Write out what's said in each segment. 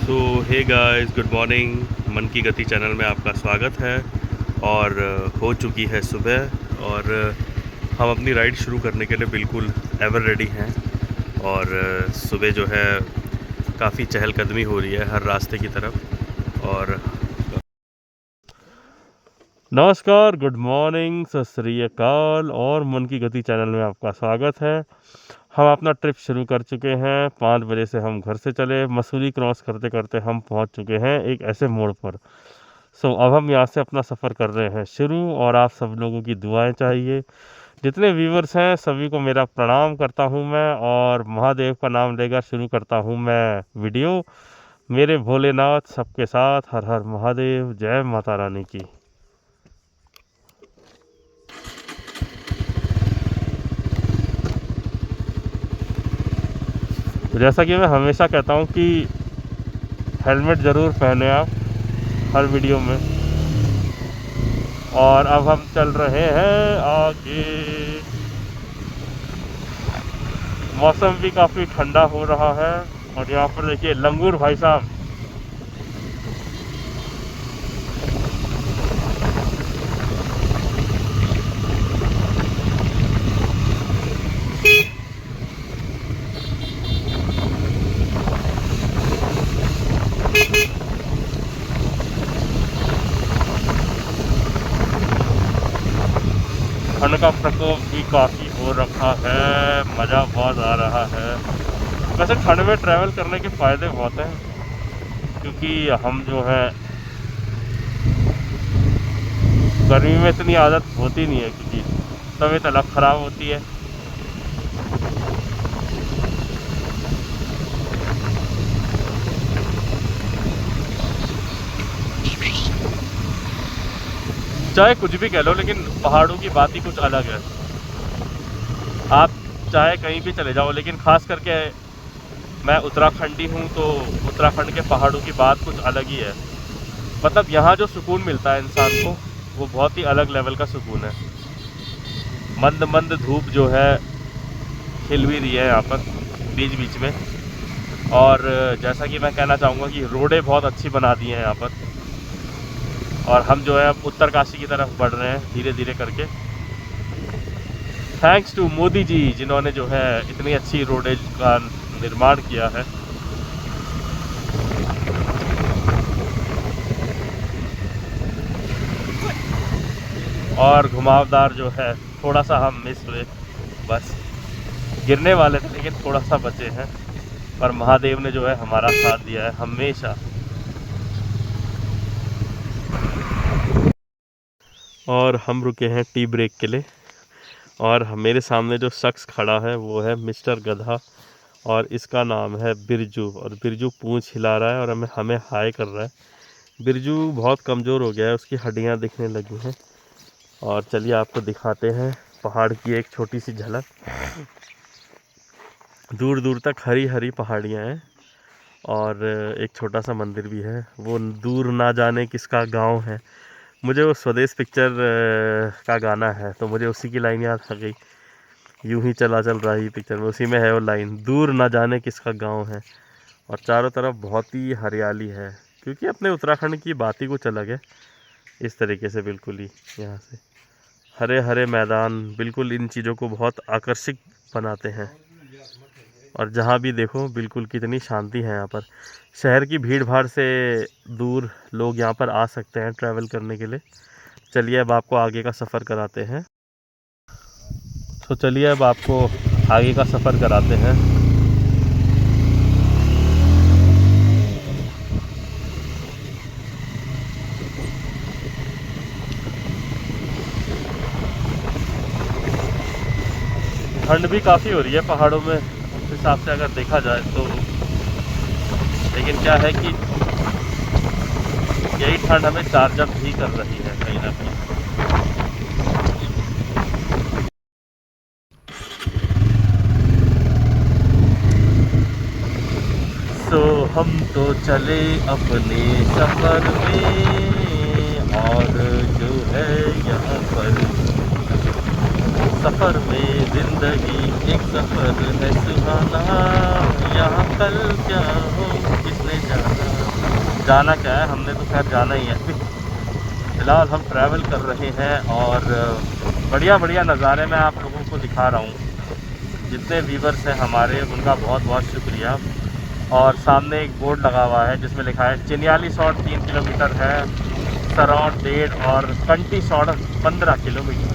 सो hey guys, good morning. मन की गति चैनल में आपका स्वागत है। और हो चुकी है सुबह और हम अपनी राइड शुरू करने के लिए बिल्कुल एवर रेडी हैं। और सुबह जो है काफ़ी चहलकदमी हो रही है हर रास्ते की तरफ। और नमस्कार, गुड मॉर्निंग, सत श्री अकाल और मन की गति चैनल में आपका स्वागत है। हम अपना ट्रिप शुरू कर चुके हैं। 5 बजे से हम घर से चले, मसूरी क्रॉस करते करते हम पहुंच चुके हैं एक ऐसे मोड़ पर। अब हम यहाँ से अपना सफ़र कर रहे हैं शुरू। और आप सब लोगों की दुआएं चाहिए। जितने व्यूवर्स हैं सभी को मेरा प्रणाम करता हूं मैं, और महादेव का नाम लेकर शुरू करता हूं मैं वीडियो। मेरे भोलेनाथ सबके साथ, हर हर महादेव, जय माता रानी की। तो जैसा कि मैं हमेशा कहता हूं कि हेलमेट ज़रूर पहने आप हर वीडियो में। और अब हम चल रहे हैं आगे। मौसम भी काफ़ी ठंडा हो रहा है। और यहाँ पर देखिए लंगूर भाई साहब। ठंड का प्रकोप भी काफ़ी हो रखा है। मज़ा बहुत आ रहा है। वैसे ठंड में ट्रैवल करने के फ़ायदे बहुत हैं, क्योंकि हम जो है गर्मी में इतनी आदत होती नहीं है, क्योंकि तबीयत अलग ख़राब होती है। चाहे कुछ भी कह लो, लेकिन पहाड़ों की बात ही कुछ अलग है। आप चाहे कहीं भी चले जाओ, लेकिन ख़ास करके मैं उत्तराखंडी हूँ, तो उत्तराखंड के पहाड़ों की बात कुछ अलग ही है। मतलब यहाँ जो सुकून मिलता है इंसान को, वो बहुत ही अलग लेवल का सुकून है। मंद मंद धूप जो है खिल भी रही है यहाँ पर बीच बीच में। और जैसा कि मैं कहना चाहूँगा कि रोडें बहुत अच्छी बना दी हैं यहाँ पर। और हम जो है अब उत्तरकाशी की तरफ बढ़ रहे हैं धीरे धीरे करके। थैंक्स टू मोदी जी, जिन्होंने जो है इतनी अच्छी रोडें का निर्माण किया है। और घुमावदार जो है, थोड़ा सा हम मिस हुए, बस गिरने वाले थे लेकिन थोड़ा सा बचे हैं। पर महादेव ने जो है हमारा साथ दिया है हमेशा। और हम रुके हैं टी ब्रेक के लिए। और मेरे सामने जो शख्स खड़ा है वो है मिस्टर गधा। और इसका नाम है बिरजू। और बिरजू पूंछ हिला रहा है और हमें हाय कर रहा है। बिरजू बहुत कमज़ोर हो गया है, उसकी हड्डियां दिखने लगी हैं। और चलिए आपको दिखाते हैं पहाड़ की एक छोटी सी झलक। दूर दूर तक हरी हरी पहाड़ियाँ हैं। और एक छोटा सा मंदिर भी है। वो दूर ना जाने किसका गांव है। मुझे वो स्वदेश पिक्चर का गाना है, तो मुझे उसी की लाइन याद आ गई। यूं ही चला चल रहा ही पिक्चर में उसी में है वो लाइन, दूर ना जाने किसका गांव है। और चारों तरफ बहुत ही हरियाली है, क्योंकि अपने उत्तराखंड की बात ही कुछ अलग है। इस तरीके से बिल्कुल ही यहाँ से हरे हरे मैदान बिल्कुल इन चीज़ों को बहुत आकर्षक बनाते हैं। और जहाँ भी देखो बिल्कुल कितनी शांति है यहाँ पर। शहर की भीड़ भाड़ से दूर लोग यहाँ पर आ सकते हैं ट्रैवल करने के लिए। चलिए अब आपको आगे का सफ़र कराते हैं। तो चलिए अब आपको आगे का सफ़र कराते हैं। ठंड भी काफ़ी हो रही है पहाड़ों में उस हिसाब से अगर देखा जाए तो। लेकिन क्या है कि यही ठंड हमें चार्ज अप भी कर रही है कहीं ना कहीं। हम तो चले अपने सफ़र में। और जो है यहाँ पर सफ़र में ज़िंदगी एक सफ़र है सुहाना। यहाँ कल क्या हो किसने जाना। जाना क्या है, हमने तो खैर जाना ही है। फ़िलहाल हम ट्रैवल कर रहे हैं और बढ़िया बढ़िया नज़ारे मैं आप लोगों को दिखा रहा हूँ। जितने व्यूवर्स हैं हमारे, उनका बहुत बहुत शुक्रिया। और सामने एक बोर्ड लगा हुआ है जिसमें लिखा है चिन्याली शॉट 3 किलोमीटर है, सराउंड 1.5 और कंटी शॉट 15 किलोमीटर।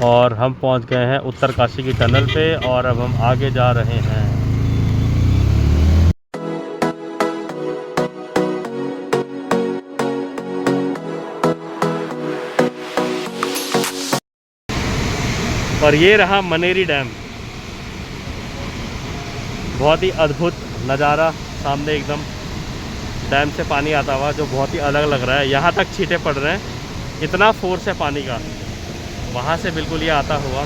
और हम पहुंच गए हैं उत्तरकाशी की टनल पे और अब हम आगे जा रहे हैं। और ये रहा मनेरी डैम। बहुत ही अद्भुत नज़ारा सामने एकदम डैम से पानी आता हुआ, जो बहुत ही अलग लग रहा है। यहाँ तक छींटे पड़ रहे हैं, इतना फोर्स है पानी का। वहाँ से बिल्कुल ये आता हुआ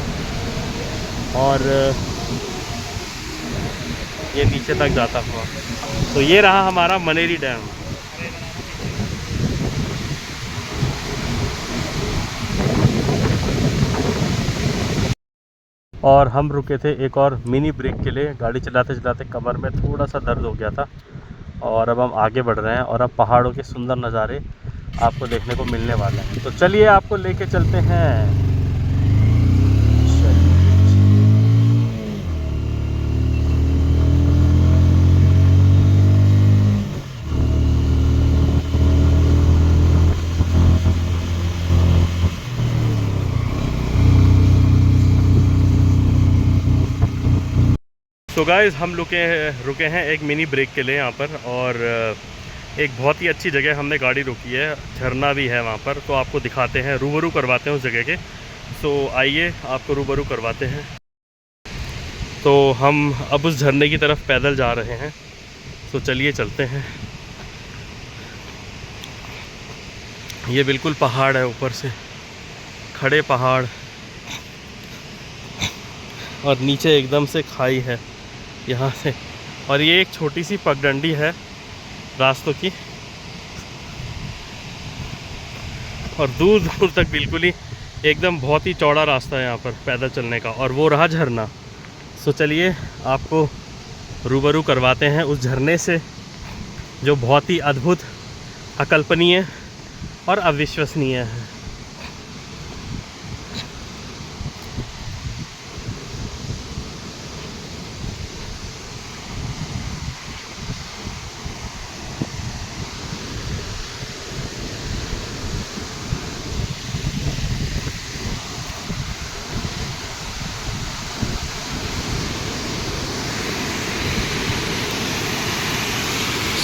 और ये नीचे तक जाता हुआ। तो ये रहा हमारा मनेरी डैम। और हम रुके थे एक और मिनी ब्रेक के लिए। गाड़ी चलाते चलाते कमर में थोड़ा सा दर्द हो गया था और अब हम आगे बढ़ रहे हैं और अब पहाड़ों के सुंदर नज़ारे आपको देखने को मिलने वाले हैं। तो चलिए आपको लेके चलते हैं। तो गाइज़ हम रुके हैं एक मिनी ब्रेक के लिए यहाँ पर। और एक बहुत ही अच्छी जगह हमने गाड़ी रोकी है, झरना भी है वहाँ पर। तो आपको दिखाते हैं, रूबरू करवाते हैं उस जगह के। तो आइए आपको रूबरू करवाते हैं। तो हम अब उस झरने की तरफ पैदल जा रहे हैं। तो चलिए चलते हैं। ये बिल्कुल पहाड़ है, ऊपर से खड़े पहाड़ और नीचे एकदम से खाई है यहाँ से। और ये एक छोटी सी पगडंडी है रास्तों की और दूर दूर तक बिल्कुल ही एकदम बहुत ही चौड़ा रास्ता है यहाँ पर पैदल चलने का। और वो रहा झरना। तो चलिए आपको रूबरू करवाते हैं उस झरने से, जो बहुत ही अद्भुत, अकल्पनीय और अविश्वसनीय है।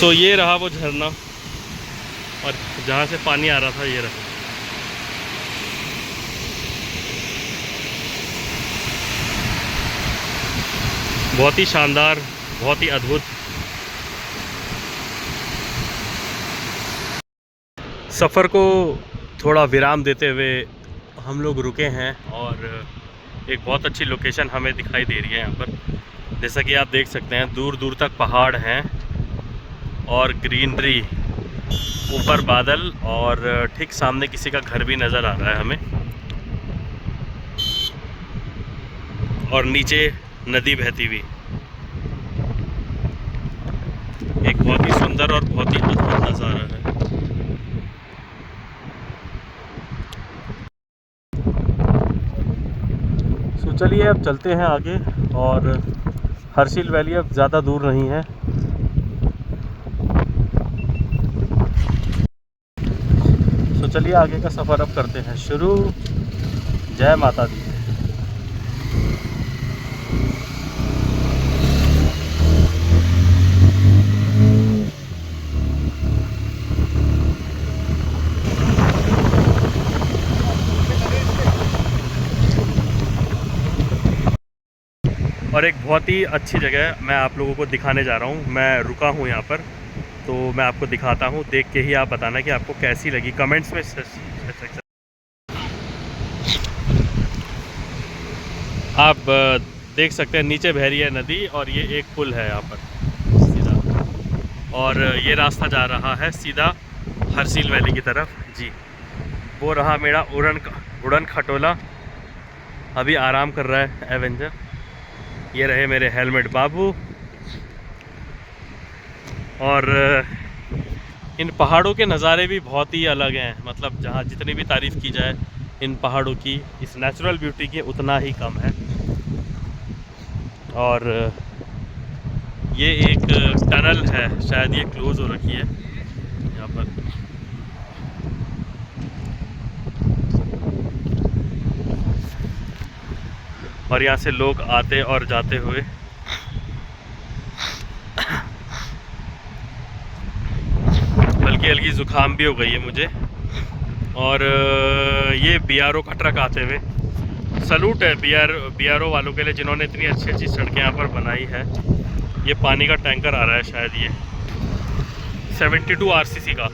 तो ये रहा वो झरना और जहाँ से पानी आ रहा था ये रहा। बहुत ही शानदार, बहुत ही अद्भुत। सफ़र को थोड़ा विराम देते हुए हम लोग रुके हैं और एक बहुत अच्छी लोकेशन हमें दिखाई दे रही है यहाँ पर। जैसा कि आप देख सकते हैं, दूर दूर तक पहाड़ हैं और ग्रीनरी, ऊपर बादल और ठीक सामने किसी का घर भी नज़र आ रहा है हमें। और नीचे नदी बहती हुई, एक बहुत ही सुंदर और बहुत ही अद्भुत नज़ारा है। तो चलिए अब चलते हैं आगे। और हर्षिल वैली अब ज़्यादा दूर नहीं है। तो चलिए आगे का सफ़र अब करते हैं शुरू। जय माता दी। और एक बहुत ही अच्छी जगह मैं आप लोगों को दिखाने जा रहा हूँ। मैं रुका हूँ यहाँ पर, तो मैं आपको दिखाता हूँ। देख के ही आप बताना कि आपको कैसी लगी, कमेंट्स में। आप देख सकते हैं नीचे बह रही है नदी और ये एक पुल है यहाँ पर सीधा। और ये रास्ता जा रहा है सीधा हरसिल वैली की तरफ जी। वो रहा मेरा उड़न खटोला, अभी आराम कर रहा है एवेंजर। ये रहे मेरे हेलमेट बाबू। और इन पहाड़ों के नज़ारे भी बहुत ही अलग हैं, मतलब जहाँ जितनी भी तारीफ़ की जाए इन पहाड़ों की, इस नेचुरल ब्यूटी की, उतना ही कम है। और ये एक टनल है, शायद ये क्लोज़ हो रखी है यहाँ पर। और यहाँ से लोग आते और जाते हुए हल्की हल्की ज़ुकाम भी हो गई है मुझे। और ये BRO का ट्रक आते हुए, सलूट है BRO वालों के लिए जिन्होंने इतनी अच्छी अच्छी सड़कें यहाँ पर बनाई है। ये पानी का टैंकर आ रहा है, शायद ये 72 RCC का,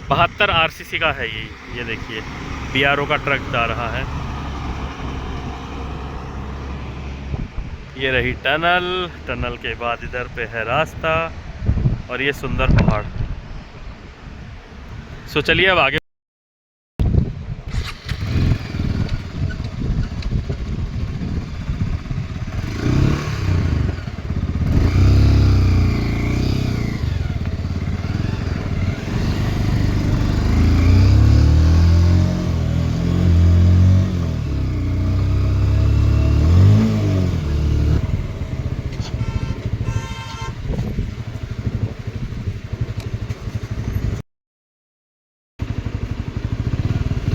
72 RCC का है ये देखिए BRO का ट्रक जा रहा है। ये रही टनल के बाद इधर पे है रास्ता और ये सुंदर पहाड़। सो चलिए अब आगे।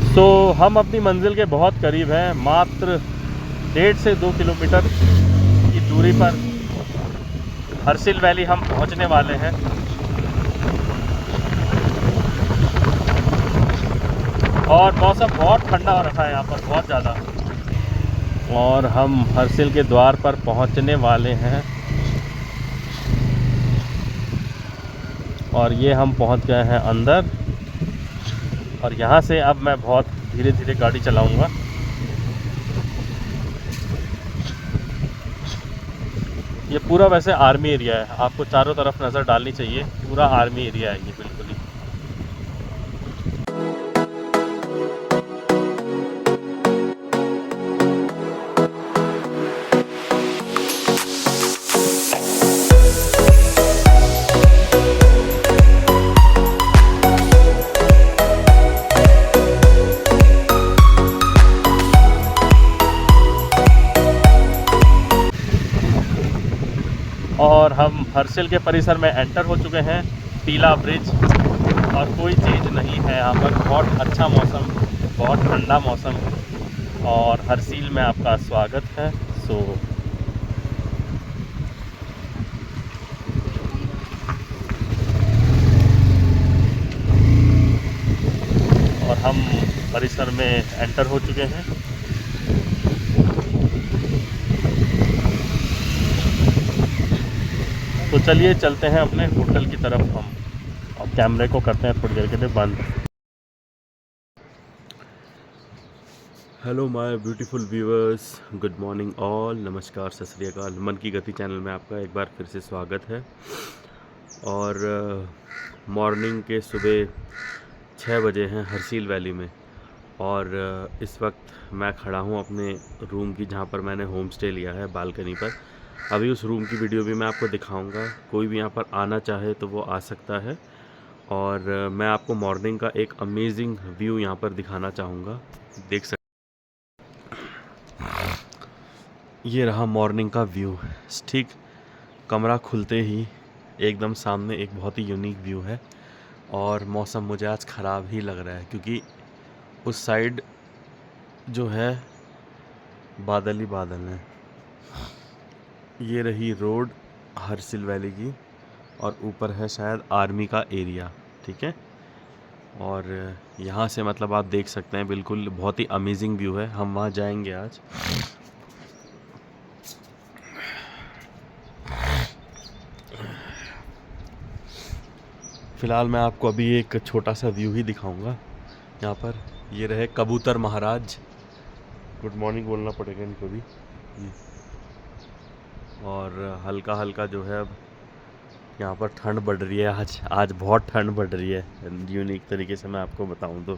तो हम अपनी मंजिल के बहुत करीब हैं, मात्र 1.5 से 2 किलोमीटर की दूरी पर हरसिल वैली हम पहुंचने वाले हैं। और मौसम बहुत ठंडा हो रखा है यहाँ पर, बहुत ज़्यादा। और हम हरसिल के द्वार पर पहुंचने वाले हैं और ये हम पहुंच गए हैं अंदर। और यहाँ से अब मैं बहुत धीरे धीरे गाड़ी चलाऊँगा। ये पूरा वैसे आर्मी एरिया है, आपको चारों तरफ नज़र डालनी चाहिए, पूरा आर्मी एरिया है ये बिल्कुल ही। और हम हरसिल के परिसर में एंटर हो चुके हैं। पीला ब्रिज, और कोई चीज़ नहीं है यहाँ पर। बहुत अच्छा मौसम, बहुत ठंडा मौसम, और हरसिल में आपका स्वागत है। और हम परिसर में एंटर हो चुके हैं। तो चलिए चलते हैं अपने होटल की तरफ हम, और कैमरे को करते हैं थोड़ी देर के लिए बंद। Hello my beautiful viewers, good morning all, नमस्कार, सत श्री अकाल। मन की गति चैनल में आपका एक बार फिर से स्वागत है। और मॉर्निंग के सुबह 6 बजे हैं हरसिल वैली में। और इस वक्त मैं खड़ा हूँ अपने रूम की, जहाँ पर मैंने होम स्टे लिया है, बालकनी पर। अभी उस रूम की वीडियो भी मैं आपको दिखाऊंगा। कोई भी यहाँ पर आना चाहे तो वो आ सकता है। और मैं आपको मॉर्निंग का एक अमेजिंग व्यू यहाँ पर दिखाना चाहूँगा, देख सकते। ये रहा मॉर्निंग का व्यू, ठीक कमरा खुलते ही एकदम सामने एक बहुत ही यूनिक व्यू है। और मौसम मुझे आज ख़राब ही लग रहा है, क्योंकि उस साइड जो है बादल ही बादल हैं। ये रही रोड हरसिल वैली की, और ऊपर है शायद आर्मी का एरिया, ठीक है। और यहाँ से मतलब आप देख सकते हैं, बिल्कुल बहुत ही अमेजिंग व्यू है। हम वहाँ जाएंगे आज। फ़िलहाल मैं आपको अभी एक छोटा सा व्यू ही दिखाऊंगा यहाँ पर। ये रहे कबूतर महाराज, गुड मॉर्निंग बोलना पड़ेगा इनको भी। और हल्का हल्का जो है अब यहाँ पर ठंड बढ़ रही है आज आज बहुत ठंड बढ़ रही है यूनिक तरीके से मैं आपको बताऊँ तो।